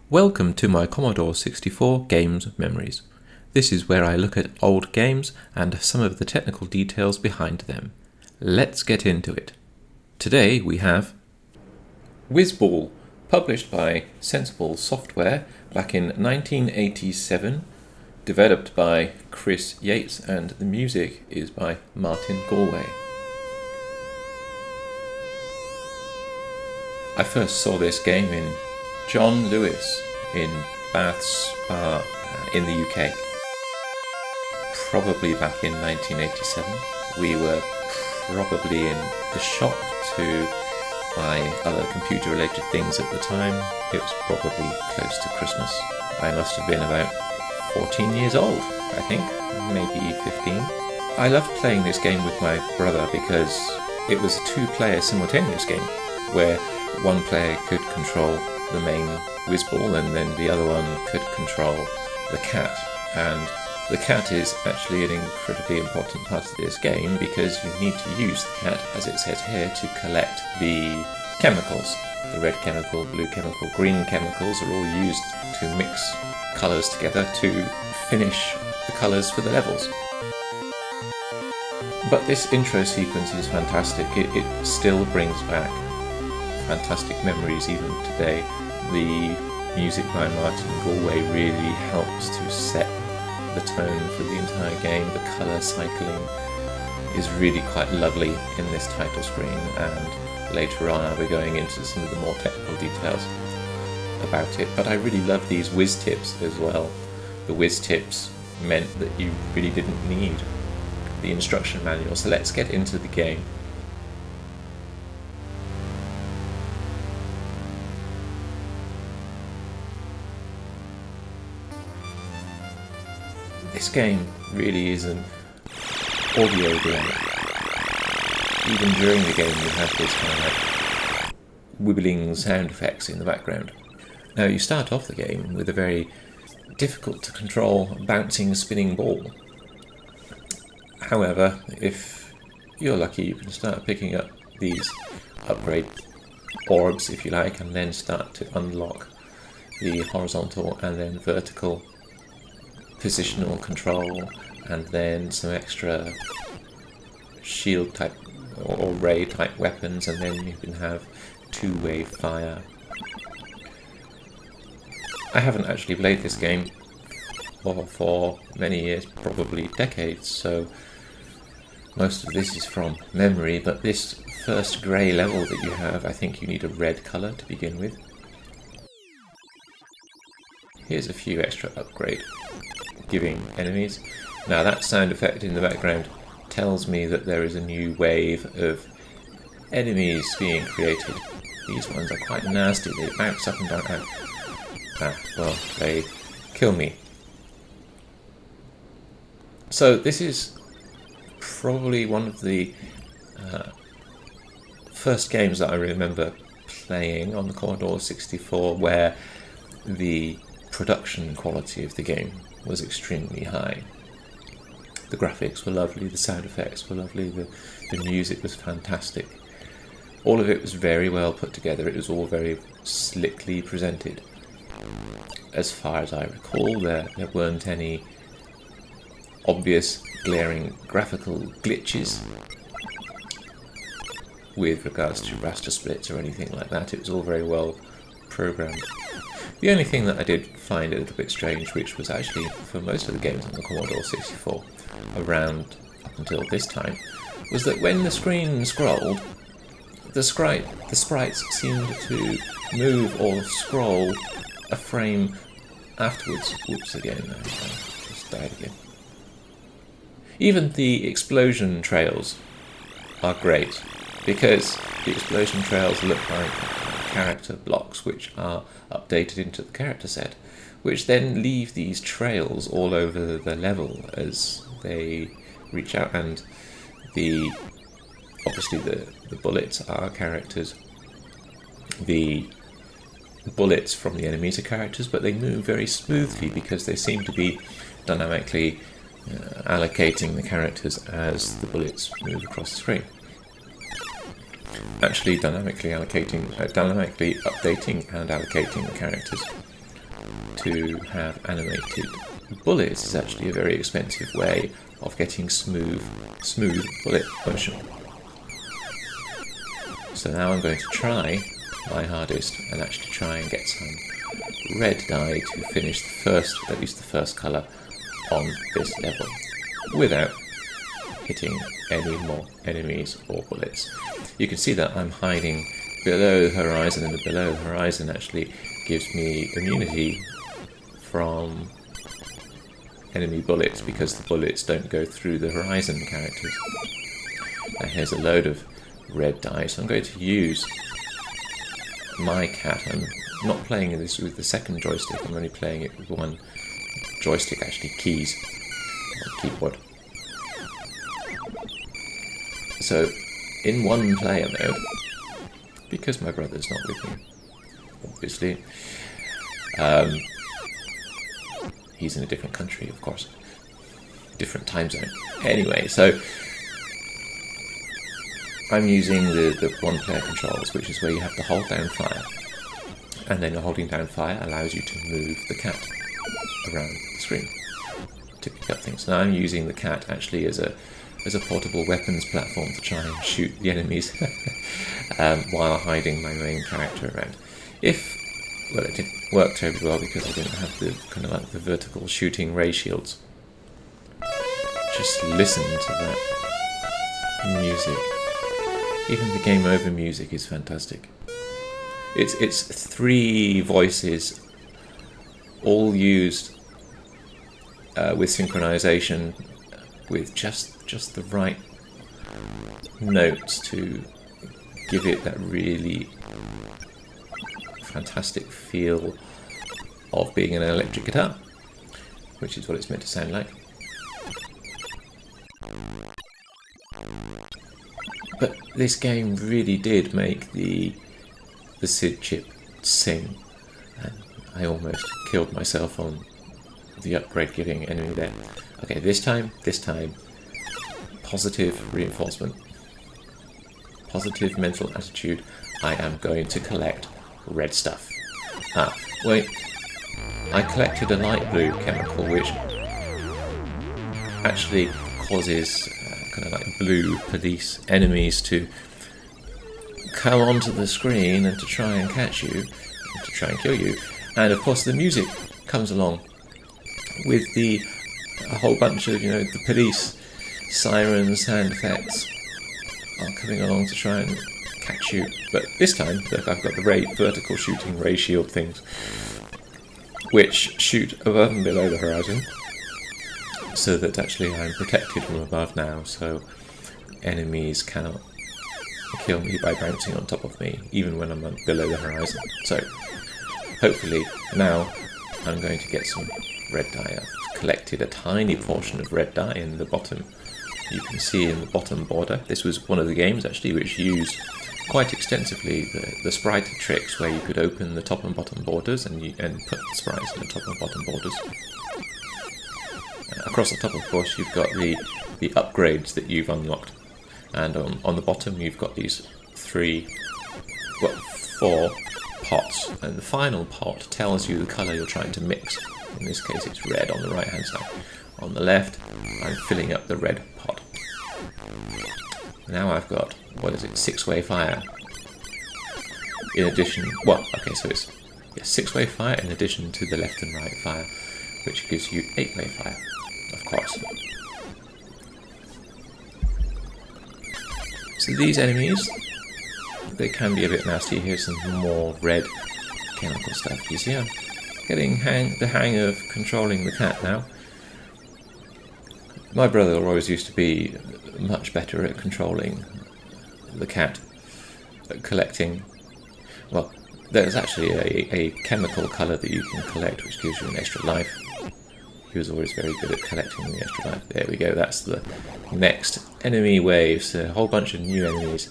Welcome to my Commodore 64 Games Memories. This is where I look at old games and some of the technical details behind them. Let's get into it. Today we have Wizball, published by Sensible Software back in 1987, developed by Chris Yates, and the music is by Martin Galway. I first saw this game in John Lewis in Bath Spa in the UK, probably back in 1987. We were probably in the shop to buy other computer related things at the time. It was probably close to Christmas. I must have been about 14 years old, I think, maybe 15. I loved playing this game with my brother because it was a two-player simultaneous game where one player could control the main Wizball and then the other one could control the cat. And the cat is actually an incredibly important part of this game because you need to use the cat, as it says here, to collect the chemicals. The red chemical, blue chemical, green chemicals are all used to mix colours together to finish the colours for the levels. But this intro sequence is fantastic. It still brings back fantastic memories even today. The music by Martin Galway really helps to set the tone for the entire game. The colour cycling is really quite lovely in this title screen, and later on I'll be going into some of the more technical details about it. But I really love these whiz tips as well. The whiz tips meant that you really didn't need the instruction manual. So let's get into the game. This game really is an audio game. Even during the game you have this kind of like wibbling sound effects in the background. Now you start off the game with a very difficult to control bouncing spinning ball. However, if you're lucky you can start picking up these upgrade orbs, if you like, and then start to unlock the horizontal and then vertical positional control, and then some extra shield type or ray type weapons, and then you can have two-way fire. I haven't actually played this game for many years, probably decades, so most of this is from memory, but this first grey level that you have, I think you need a red colour to begin with. Here's a few extra upgrade giving enemies. Now that sound effect in the background tells me that there is a new wave of enemies being created. These ones are quite nasty, they bounce up and down. Well, they kill me. So this is probably one of the first games that I remember playing on the Commodore 64 where the production quality of the game was extremely high. The graphics were lovely, the sound effects were lovely, the music was fantastic. All of it was very well put together, it was all very slickly presented. As far as I recall, there weren't any obvious glaring graphical glitches with regards to raster splits or anything like that. It was all very well programmed. The only thing that I did find a little bit strange, which was actually for most of the games on the Commodore 64 around up until this time, was that when the screen scrolled, the sprites seemed to move or scroll a frame afterwards. Whoops, again, I just died again. Even the explosion trails are great, because the explosion trails look like character blocks which are updated into the character set, which then leave these trails all over the level as they reach out, and obviously the bullets are characters. The bullets from the enemies are characters, but they move very smoothly because they seem to be dynamically allocating the characters as the bullets move across the screen. Actually dynamically updating and allocating the characters to have animated bullets is actually a very expensive way of getting smooth bullet motion. So now I'm going to try my hardest and actually try and get some red dye to finish at least the first colour on this level without hitting any more enemies or bullets. You can see that I'm hiding below the horizon, and the below the horizon actually gives me immunity from enemy bullets because the bullets don't go through the horizon characters. Now here's a load of red dye, so I'm going to use my cat. I'm not playing this with the second joystick, I'm only playing it with one joystick, actually, keys, or keyboard. So, in one player mode, because my brother's not with me, obviously, he's in a different country, of course, different time zone. Anyway, so I'm using the one-player controls, which is where you have to hold down fire, and then holding down fire allows you to move the cat around the screen to pick up things. Now I'm using the cat actually as a portable weapons platform to try and shoot the enemies while hiding my main character around. Well, it didn't work terribly well because I didn't have the kind of like the vertical shooting ray shields. Just listen to that music. Even the game over music is fantastic. It's 3 voices, all used with synchronization, with just the right notes to give it that really fantastic feel of being an electric guitar, which is what it's meant to sound like. But this game really did make the SID chip sing, and I almost killed myself on the upgrade giving enemy there. Okay, this time, positive reinforcement, positive mental attitude. I am going to collect red stuff. Wait, I collected a light blue chemical which actually causes kind of like blue police enemies to come onto the screen and to try and catch you, and to try and kill you. And of course the music comes along with a whole bunch of, the police sirens, sound effects are coming along to try and catch you. But this time, look, I've got the vertical shooting ray shield things, which shoot above and below the horizon, so that actually I'm protected from above now, so enemies cannot kill me by bouncing on top of me, even when I'm below the horizon. So, hopefully, now I'm going to get some red dye. I've collected a tiny portion of red dye in the bottom. You can see in the bottom border. This was one of the games, actually, which used quite extensively the sprite tricks, where you could open the top and bottom borders and put sprites in the top and bottom borders. Across the top, of course, you've got the upgrades that you've unlocked, and on the bottom you've got these 4 pots, and the final pot tells you the colour you're trying to mix. In this case it's red on the right hand side. On the left I'm filling up the red pot. Now I've got, 6-way fire. In addition, so it's 6-way fire in addition to the left and right fire, which gives you 8-way fire, of course. So these enemies, they can be a bit nasty. Here's some more red chemical stuff. You see, I'm getting the hang of controlling the cat now. My brother always used to be much better at controlling the cat, at collecting. Well, there's actually a chemical colour that you can collect which gives you an extra life. He was always very good at collecting the extra life. There we go, that's the next enemy wave, so a whole bunch of new enemies.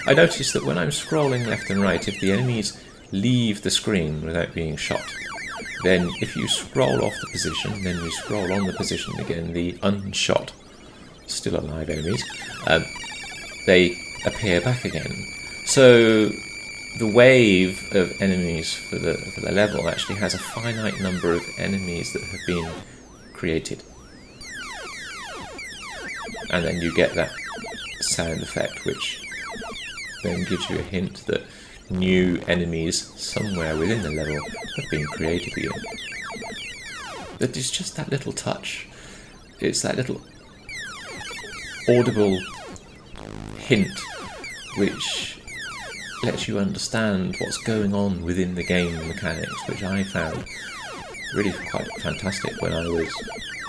I noticed that when I'm scrolling left and right, if the enemies leave the screen without being shot, then if you scroll off the position, then you scroll on the position again, the unshot, still alive enemies, they appear back again. So the wave of enemies for the level actually has a finite number of enemies that have been created. And then you get that sound effect, which then gives you a hint that new enemies somewhere within the level have been created again. But it's just that little touch. It's that little audible hint which lets you understand what's going on within the game mechanics, which I found really quite fantastic when I was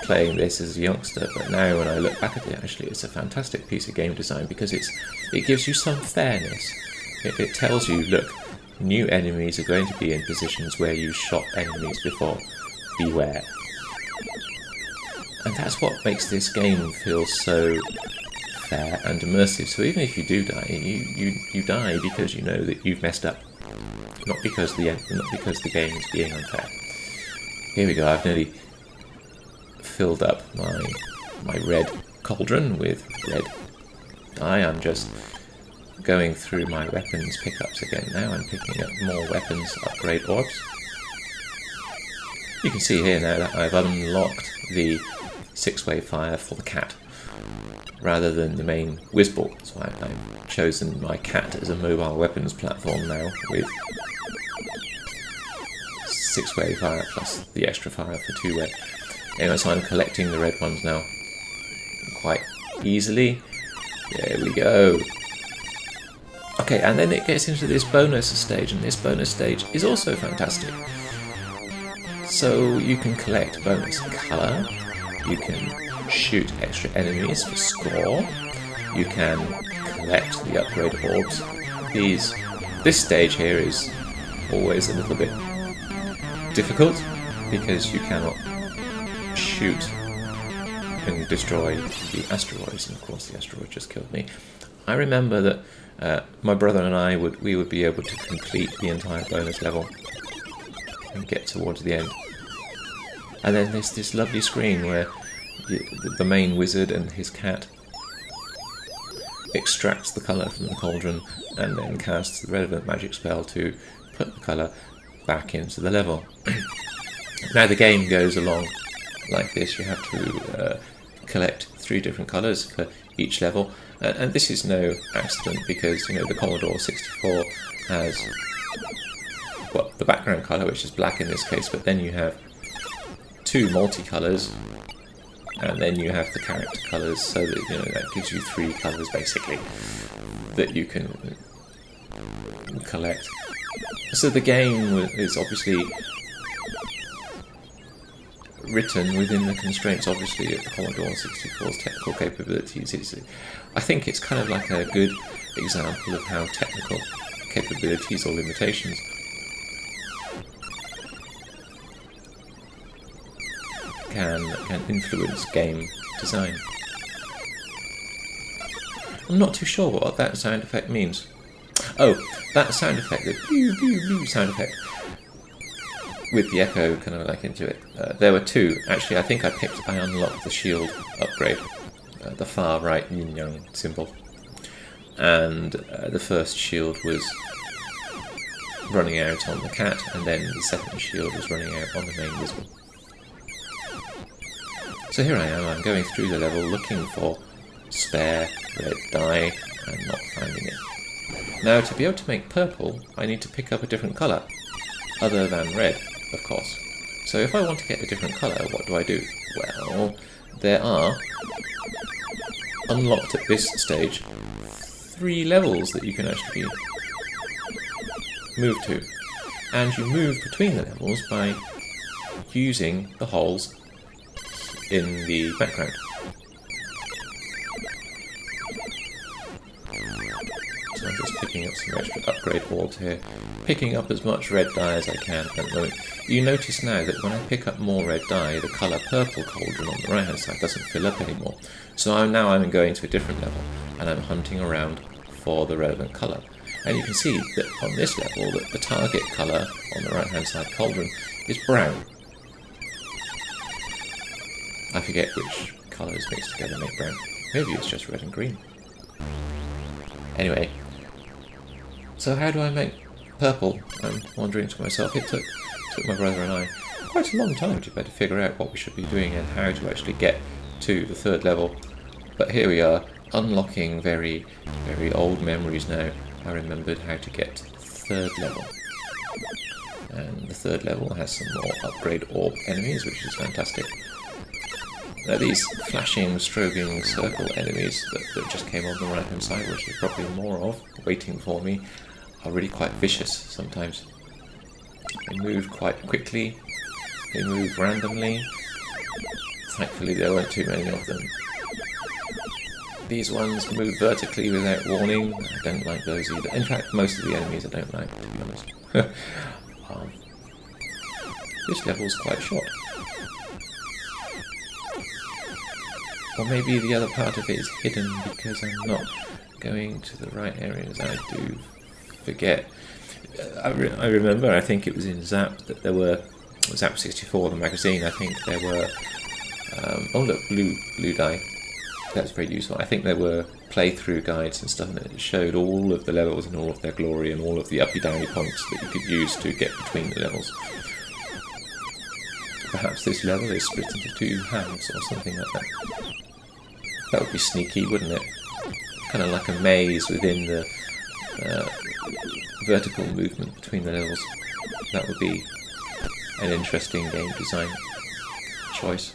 playing this as a youngster. But now when I look back at it, actually it's a fantastic piece of game design, because it gives you some fairness. It tells you, look, new enemies are going to be in positions where you shot enemies before. Beware. And that's what makes this game feel so fair and immersive. So even if you do die, you die because you know that you've messed up, not because the game is being unfair. Here we go. I've nearly filled up my red cauldron with red dye. I'm just going through my weapons pickups again now. I'm picking up more weapons upgrade orbs. You can see here now that I've unlocked the 6-way fire for the cat rather than the main Wizball. So I've chosen my cat as a mobile weapons platform now, with 6-way fire plus the extra fire for 2-way. Anyway, so I'm collecting the red ones now quite easily. There we go. Okay, and then it gets into this bonus stage, and this bonus stage is also fantastic. So you can collect bonus colour, you can shoot extra enemies for score, you can collect the upgrade orbs. This stage here is always a little bit difficult, because you cannot shoot and destroy the asteroids, and of course the asteroid just killed me. I remember that my brother and I would be able to complete the entire bonus level and get towards the end. And then there's this lovely screen where the main wizard and his cat extracts the colour from the cauldron and then casts the relevant magic spell to put the colour back into the level. Now the game goes along like this. You have to collect 3 different colours for each level, and this is no accident, because the Commodore 64 has, well, the background colour, which is black in this case, but then you have 2 multicolours, and then you have the character colours, so that that gives you 3 colours basically that you can collect. So the game is obviously written within the constraints, obviously, of the Commodore 64's technical capabilities. I think it's kind of like a good example of how technical capabilities or limitations can influence game design. I'm not too sure what that sound effect means. Oh, that sound effect, the pew pew pew sound effect, with the echo kind of like into it. There were 2. Actually, I think I unlocked the shield upgrade, the far right yin-yang symbol. And the first shield was running out on the cat, and then the second shield was running out on the main Wizball. So here I am, I'm going through the level looking for spare red dye and not finding it. Now, to be able to make purple, I need to pick up a different colour, other than red, of course. So if I want to get a different colour, what do? Well, there are, unlocked at this stage, 3 levels that you can actually move to. And you move between the levels by using the holes in the background. So I'm just picking up some extra upgrade orbs here, picking up as much red dye as I can at the moment. You notice now that when I pick up more red dye, the colour purple cauldron on the right hand side doesn't fill up anymore. So I'm going to a different level, and I'm hunting around for the relevant colour. And you can see that on this level that the target colour on the right hand side cauldron is brown. I forget which colours mixed together make brown. Maybe it's just red and green. Anyway, so how do I make purple, I'm wondering to myself, it took my brother and I quite a long time to be able to figure out what we should be doing and how to actually get to the 3rd level. But here we are, unlocking very, very old memories now. I remembered how to get to the 3rd level. And the 3rd level has some more upgrade orb enemies, which is fantastic. Now these flashing, strobing circle enemies that just came on the right hand side, which there's probably more of, waiting for me, are really quite vicious sometimes. They move quite quickly, they move randomly. Thankfully there weren't too many of them. These ones move vertically without warning. I don't like those either. In fact, most of the enemies I don't like, to be honest. This level's quite short. Or maybe the other part of it is hidden because I'm not going to the right areas. I do forget. I remember, I think it was in Zap that there were, Zap 64, the magazine, I think there were, oh look, blue die. That's very useful. I think there were playthrough guides and stuff that showed all of the levels and all of their glory and all of the uppy-downy points that you could use to get between the levels. Perhaps this level is split into 2 halves or something like that. That would be sneaky, wouldn't it? Kind of like a maze within the vertical movement between the levels. That would be an interesting game design choice.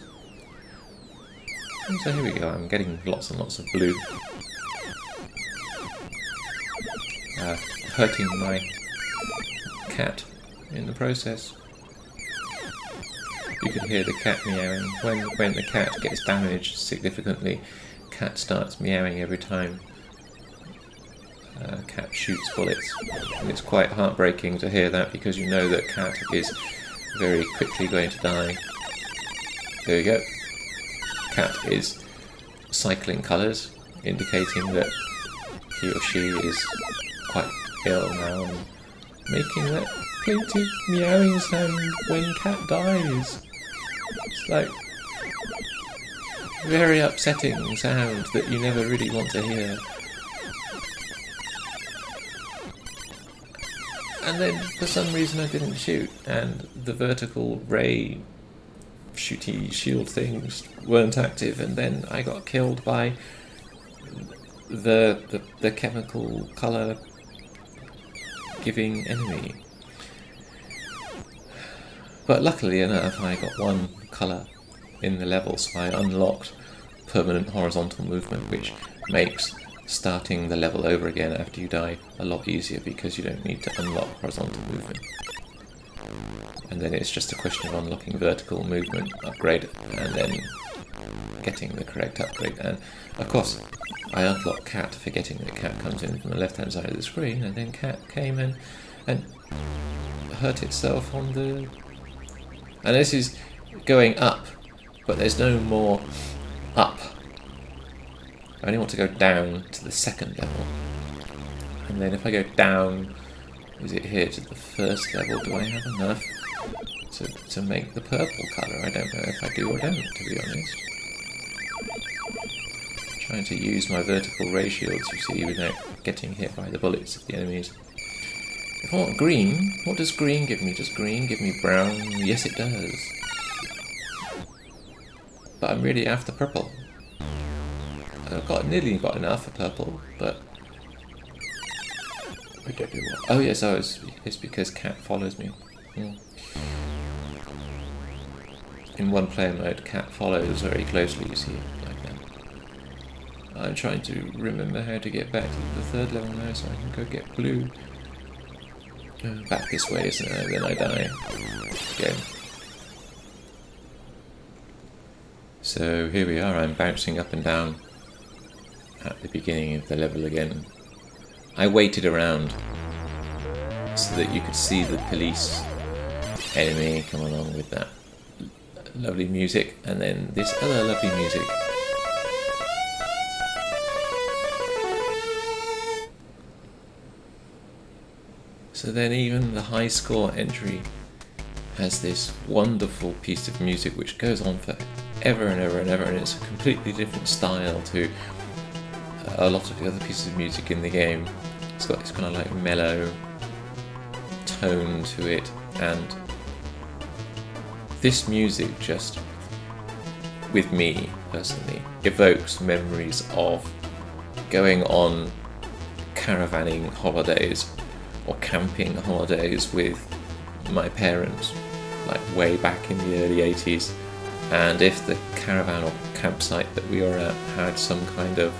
And so here we go, I'm getting lots and lots of blue. Hurting my cat in the process. You can hear the cat meowing. When the cat gets damaged significantly, cat starts meowing every time cat shoots bullets. And it's quite heartbreaking to hear that because you know that cat is very quickly going to die. There we go. Cat is cycling colours, indicating that he or she is quite ill now and making that plaintive meowing sound when cat dies. It's like very upsetting sound that you never really want to hear. And then for some reason I didn't shoot, and the vertical ray shooty shield things weren't active, and then I got killed by the chemical colour giving enemy. But luckily enough I got 1 colour in the level, so I unlocked permanent horizontal movement, which makes starting the level over again after you die a lot easier because you don't need to unlock horizontal movement. And then it's just a question of unlocking vertical movement upgrade and then getting the correct upgrade. And of course I unlocked cat, forgetting that cat comes in from the left hand side of the screen, and then cat came in and hurt itself on the... And this is going up, but there's no more up. I only want to go down to the 2nd level. And then if I go down, is it here to the 1st level? Do I have enough to make the purple colour? I don't know if I do or don't, to be honest. Trying to use my vertical ray shields, you see, without getting hit by the bullets of the enemies. If I want green, what does green give me? Does green give me brown? Yes, it does. But I'm really after purple. I've nearly got enough for purple, but I don't know what. Oh yes, it's because cat follows me. In 1-player mode, cat follows very closely, you see, like that. I'm trying to remember how to get back to the 3rd level now so I can go get blue. Back this way, isn't it? Then I die again. So here we are, I'm bouncing up and down at the beginning of the level again. I waited around so that you could see the police enemy come along with that lovely music, and then this other lovely music. So then even the high score entry has this wonderful piece of music which goes on for ever and ever and ever, and it's a completely different style to a lot of the other pieces of music in the game. It's got this kind of like mellow tone to it, and this music just, with me personally, evokes memories of going on caravanning holidays or camping holidays with my parents, like way back in the early 80s. And if the caravan or campsite that we were at had some kind of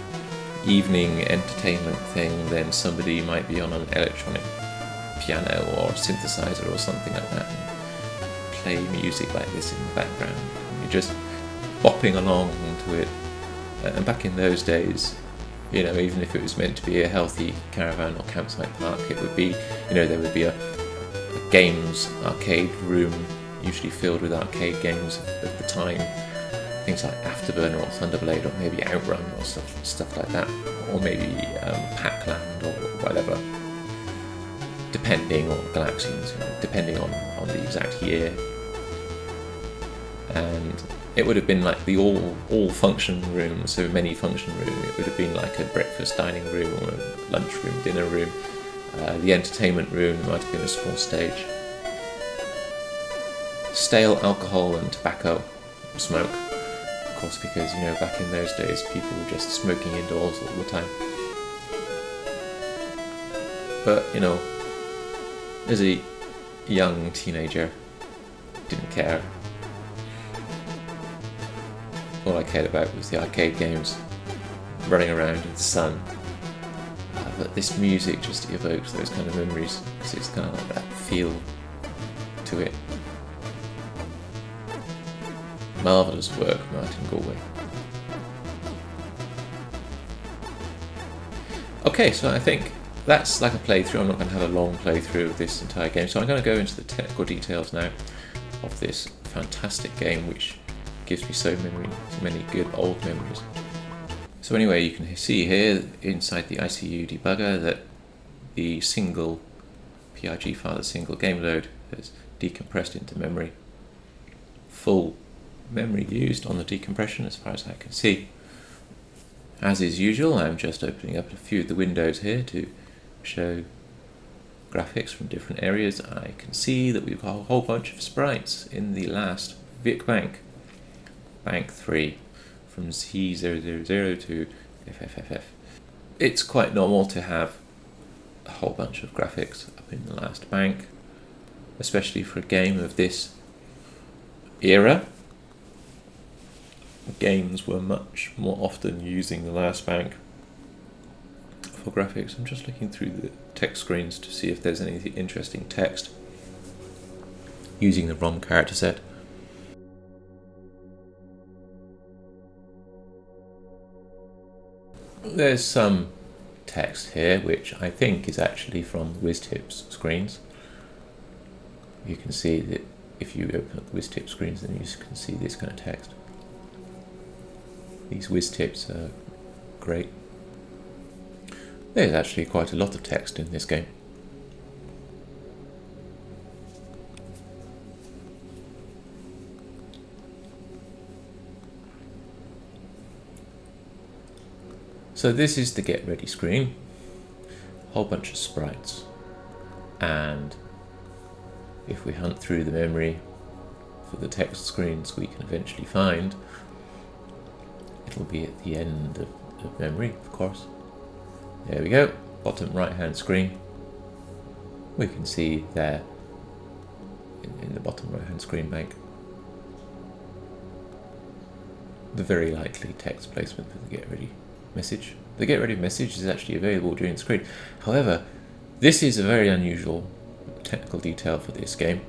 evening entertainment thing, then somebody might be on an electronic piano or synthesizer or something like that and play music like this in the background. You're just bopping along to it. And back in those days, you know, even if it was meant to be a healthy caravan or campsite park, it would be, you know, there would be a games arcade room, usually filled with arcade games of the time, things like Afterburner or Thunderblade, or maybe Outrun or stuff like that, or maybe Pac-Land or whatever, depending, or Galaxians, you know, depending on the exact year. And it would have been like the all function room, so many function room. It would have been like a breakfast dining room or a lunch room, dinner room. The entertainment room might have been a small stage. Stale alcohol and tobacco smoke, of course, because, you know, back in those days people were just smoking indoors all the time. But, you know, as a young teenager, didn't care. All I cared about was the arcade games, running around in the sun. But this music just evokes those kind of memories, because it's kind of like that feel to it. Marvellous work, Martin Galway. Okay, so I think that's like a playthrough. I'm not going to have a long playthrough of this entire game, so I'm going to go into the technical details now of this fantastic game, which gives me so many good old memories. So anyway, you can see here inside the ICU debugger that the single PRG file, the single game load, has decompressed into memory. Full memory used on the decompression as far as I can see. As is usual, I'm just opening up a few of the windows here to show graphics from different areas. I can see that we've got a whole bunch of sprites in the last Vic Bank, Bank 3, from Z000 to FFFF. It's quite normal to have a whole bunch of graphics up in the last bank, especially for a game of this era. Games were much more often using the last bank for graphics. I'm just looking through the text screens to see if there's any interesting text using the ROM character set. There's some text here which I think is actually from WizTip's screens. You can see that if you open up the WizTip screens, then you can see this kind of text. These WizTips are great. There's actually quite a lot of text in this game. So this is the get ready screen, a whole bunch of sprites, and if we hunt through the memory for the text screens we can eventually find, it'll be at the end of memory, of course. There we go, bottom right hand screen. We can see there in the bottom right hand screen bank the very likely text placement for the get ready message. The get ready message is actually available during the screen. However, this is a very unusual technical detail for this game,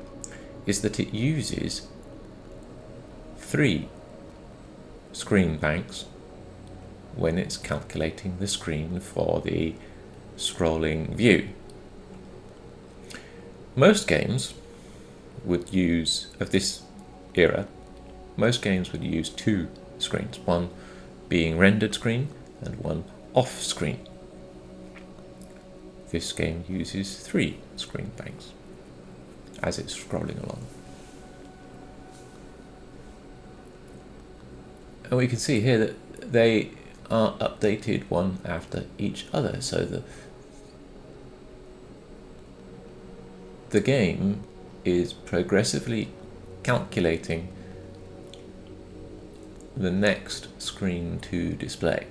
is that it uses 3 screen banks when it's calculating the screen for the scrolling view. Most games would use, of this era, most games would use 2 screens, one being rendered screen and one off screen. This game uses 3 screen banks as it's scrolling along. And we can see here that they are updated one after each other, so the the game is progressively calculating the next screen to display.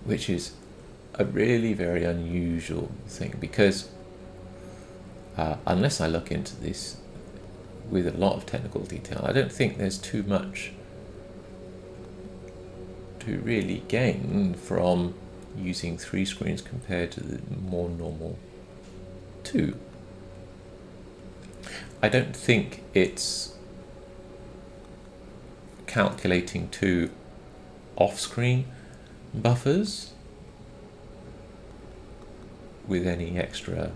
Which is a really very unusual thing, because unless I look into this with a lot of technical detail, I don't think there's too much to really gain from using 3 screens compared to the more normal 2. I don't think it's calculating 2 off-screen buffers with any extra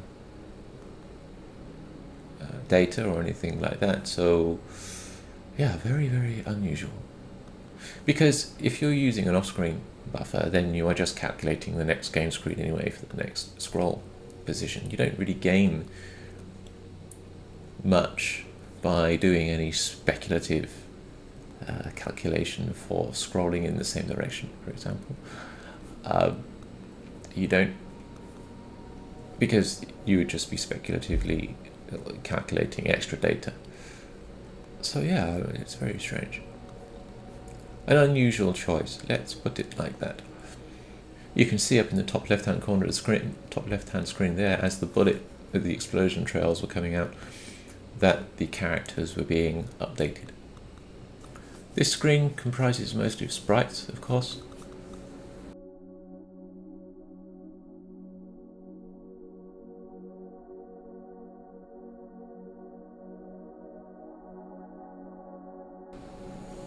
data or anything like that. So yeah, very, very unusual. Because if you're using an off-screen buffer, then you are just calculating the next game screen anyway for the next scroll position. You don't really gain much by doing any speculative calculation for scrolling in the same direction, for example. You don't, because you would just be speculatively calculating extra data. So yeah, it's very strange. An unusual choice, let's put it like that. You can see up in the top left-hand corner of the screen, top left-hand screen there, as the bullet with the explosion trails were coming out, that the characters were being updated. This screen comprises mostly of sprites, of course.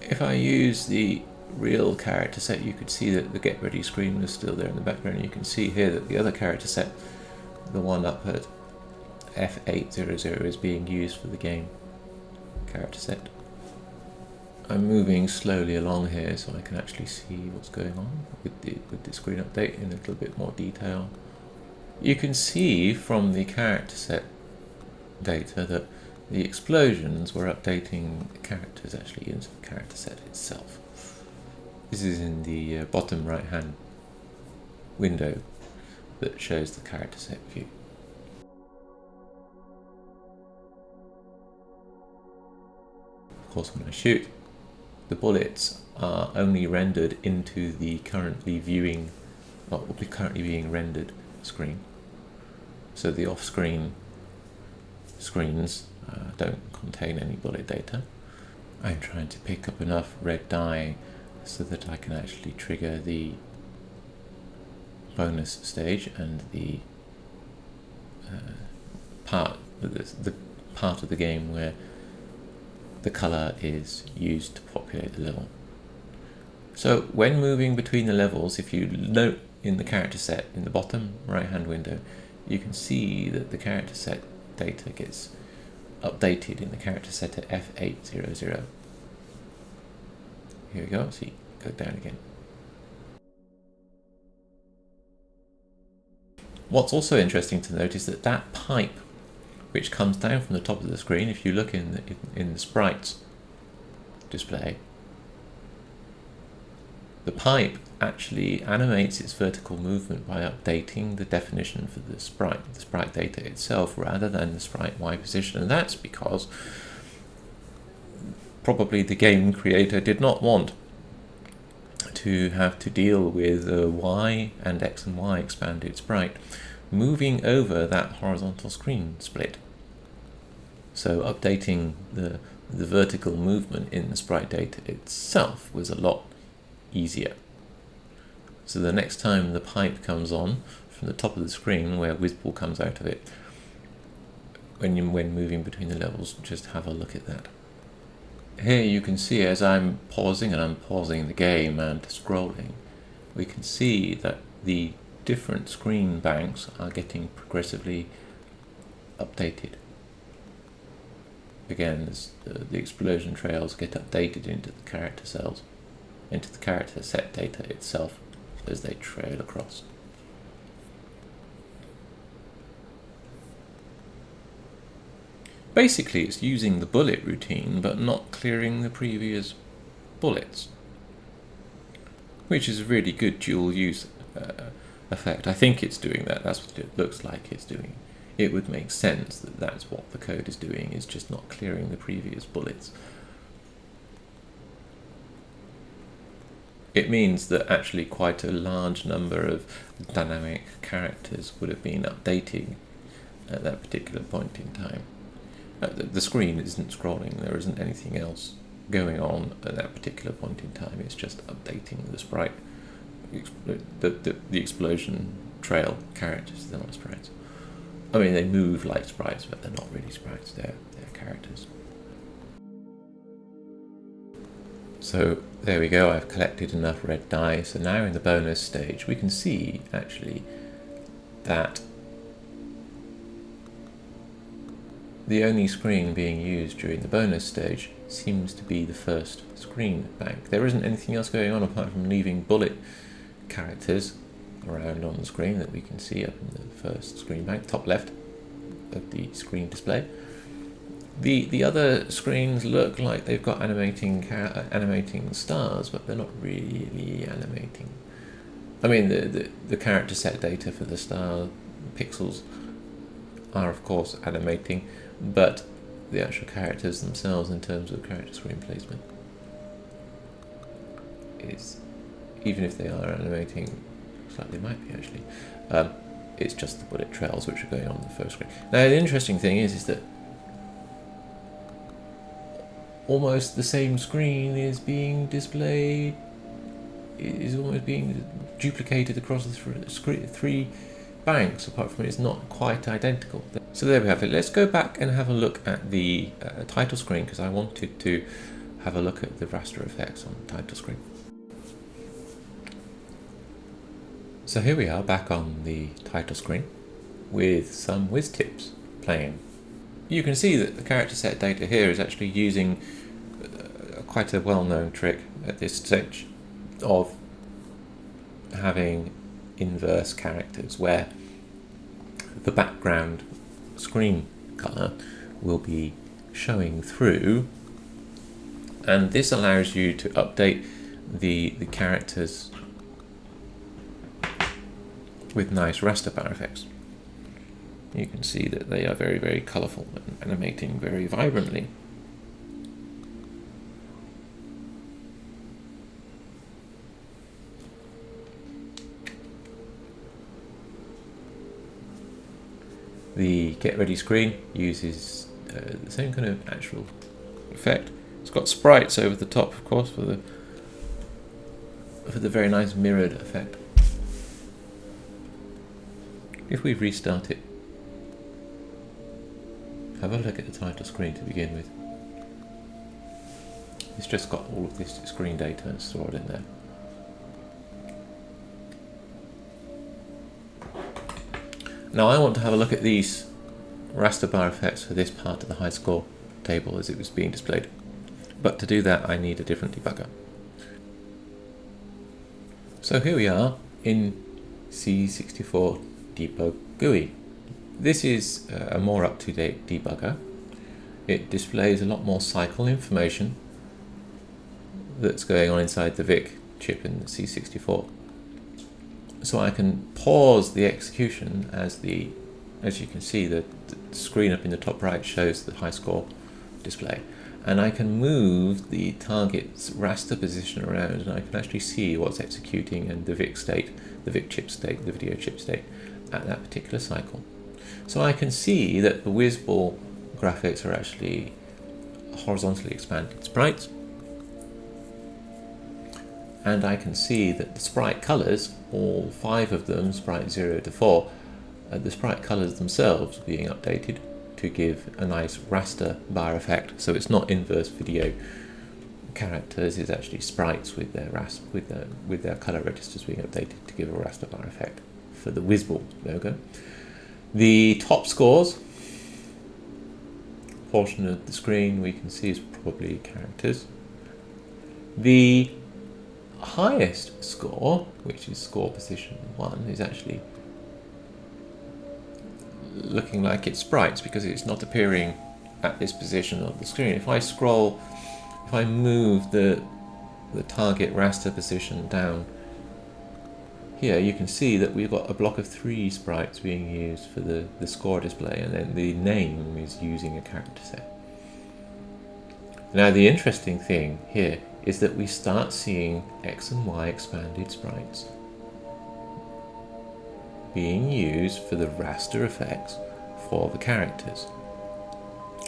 If I use the real character set, you could see that the get ready screen was still there in the background. You can see here that the other character set, the one up at F800, is being used for the game character set. I'm moving slowly along here so I can actually see what's going on with the screen update in a little bit more detail. You can see from the character set data that the explosions were updating characters actually into the character set itself. This is in the bottom right hand window that shows the character set view. Of course, when I shoot, the bullets are only rendered into the currently being rendered screen. So the off-screen screens don't contain any bullet data. I'm trying to pick up enough red dye so that I can actually trigger the bonus stage and the part of the game where the color is used to populate the level. So when moving between the levels, if you note in the character set in the bottom right hand window, you can see that the character set data gets updated in the character set at F800. Here we go, see, go down again. What's also interesting to note is that that pipe which comes down from the top of the screen, if you look in the sprites display, the pipe actually animates its vertical movement by updating the definition for the sprite data itself, rather than the sprite Y position. And that's because probably the game creator did not want to have to deal with Y and X and Y expanded sprite moving over that horizontal screen split. So updating the vertical movement in the sprite data itself was a lot easier. So the next time the pipe comes on from the top of the screen where Wizball comes out of it, when moving between the levels, just have a look at that. Here you can see, as I'm pausing the game and scrolling, we can see that the different screen banks are getting progressively updated. Again, as the explosion trails get updated into the character cells, into the character set data itself as they trail across. Basically, it's using the bullet routine but not clearing the previous bullets, which is a really good dual use effect. I think it's doing that. That's what it looks like it's doing. It would make sense that that's what the code is doing. It's just not clearing the previous bullets. It means that actually quite a large number of dynamic characters would have been updating at that particular point in time. The screen isn't scrolling, there isn't anything else going on at that particular point in time. It's just updating the sprite, the explosion trail characters. They're not sprites. I mean, they move like sprites, but they're not really sprites, they're characters. So there we go, I've collected enough red dye. So now in the bonus stage we can see actually that the only screen being used during the bonus stage seems to be the first screen bank. There isn't anything else going on apart from leaving bullet characters around on the screen that we can see up in the first screen bank, top left of the screen display. The other screens look like they've got animating stars, but they're not really animating. I mean, the character set data for the star pixels are of course animating, but the actual characters themselves, in terms of character screen placement, is, even if they are animating, looks like they might be actually, it's just the bullet trails which are going on the first screen. Now the interesting thing is that almost the same screen is being displayed, is almost being duplicated across the three banks, apart from it's not quite identical. So there we have it. Let's go back and have a look at the title screen, because I wanted to have a look at the raster effects on the title screen. So here we are back on the title screen with some whiz tips playing. You can see that the character set data here is actually using quite a well-known trick at this stage of having inverse characters, where the background screen color will be showing through, and this allows you to update the characters with nice raster bar effects. You can see that they are very, very colourful and animating very vibrantly. The Get Ready screen uses the same kind of actual effect. It's got sprites over the top, of course, for the very nice mirrored effect. If we restart it, have a look at the title screen to begin with. It's just got all of this screen data stored in there. Now I want to have a look at these raster bar effects for this part of the high score table as it was being displayed. But to do that I need a different debugger. So here we are in C64 Debug GUI. This is a more up-to-date debugger. It displays a lot more cycle information that's going on inside the VIC chip in the C64. So I can pause the execution as you can see, the screen up in the top right shows the high score display, and I can move the target's raster position around, and I can actually see what's executing and the VIC state, the VIC chip state, the video chip state at that particular cycle. So I can see that the Wizball graphics are actually horizontally expanded sprites, and I can see that the sprite colors, all 5 of them, sprite 0 to 4, the sprite colors themselves are being updated to give a nice raster bar effect. So it's not inverse video characters, it's actually sprites with their color registers being updated to give a raster bar effect for the Wizball logo. The top scores portion of the screen we can see is probably characters. The highest score, which is score position 1, is actually looking like it's sprites because it's not appearing at this position of the screen. If I scroll, if I move the target raster position down here you can see that we've got a block of 3 sprites being used for the score display, and then the name is using a character set. Now the interesting thing here is that we start seeing X and Y expanded sprites being used for the raster effects for the characters.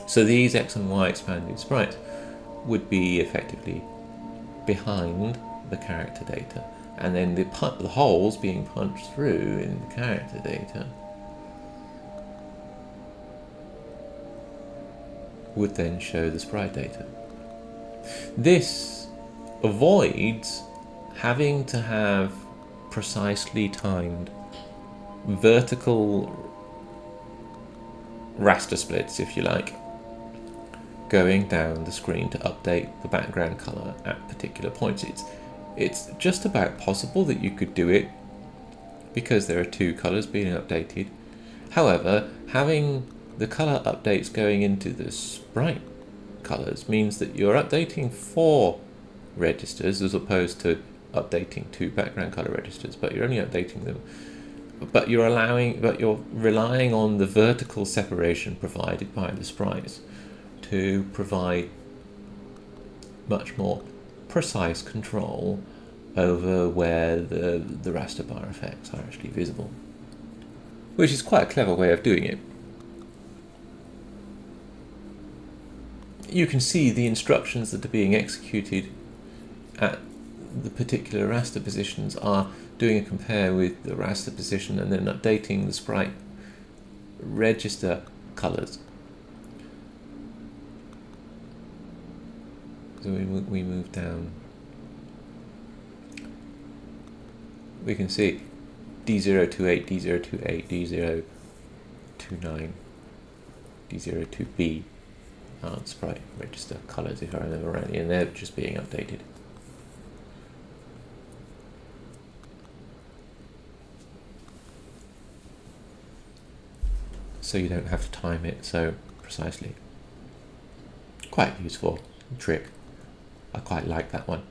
So these X and Y expanded sprites would be effectively behind the character data, and then the holes being punched through in the character data would then show the sprite data. This avoids having to have precisely timed vertical raster splits, if you like, going down the screen to update the background color at particular points. It's just about possible that you could do it because there are 2 colors being updated. However, having the color updates going into the sprite colors means that you're updating 4 registers as opposed to updating 2 background color registers, but you're only updating them. But you're relying on the vertical separation provided by the sprites to provide much more precise control over where the raster bar effects are actually visible, which is quite a clever way of doing it. You can see the instructions that are being executed at the particular raster positions are doing a compare with the raster position and then updating the sprite register colors. So we move down, we can see D028, D028, D029, D02B aren't sprite register colors, if I remember rightly, and they're just being updated. So you don't have to time it so precisely. Quite a useful trick. I quite like that one.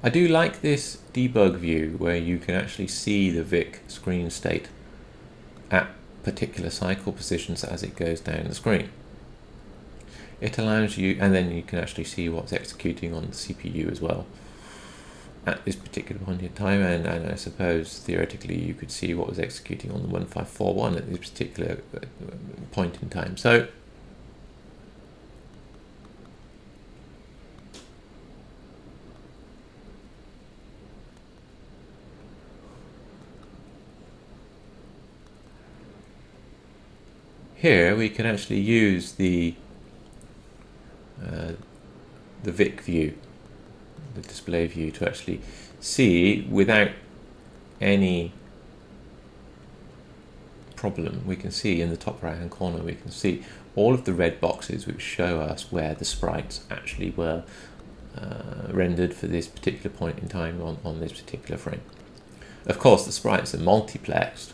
I do like this debug view where you can actually see the VIC screen state at particular cycle positions as it goes down the screen. It allows you, and then you can actually see what's executing on the CPU as well at this particular point in time, and I suppose theoretically you could see what was executing on the 1541 at this particular point in time. So here we can actually use the VIC view, the display view, to actually see without any problem. We can see in the top right hand corner, we can see all of the red boxes which show us where the sprites actually were rendered for this particular point in time on this particular frame. Of course, the sprites are multiplexed,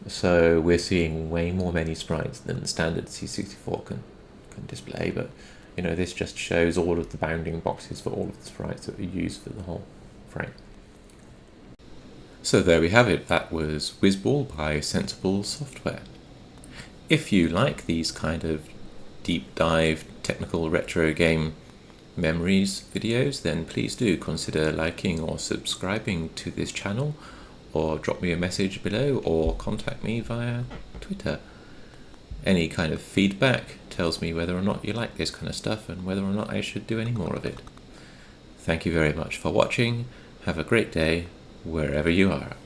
so we're seeing way many sprites than standard C64 can display, but you know, this just shows all of the bounding boxes for all of the sprites that are used for the whole frame. So there we have it. That was Wizball by Sensible Software. If you like these kind of deep dive technical retro game memories videos, then please do consider liking or subscribing to this channel, or drop me a message below, or contact me via Twitter. Any kind of feedback tells me whether or not you like this kind of stuff and whether or not I should do any more of it. Thank you very much for watching. Have a great day wherever you are.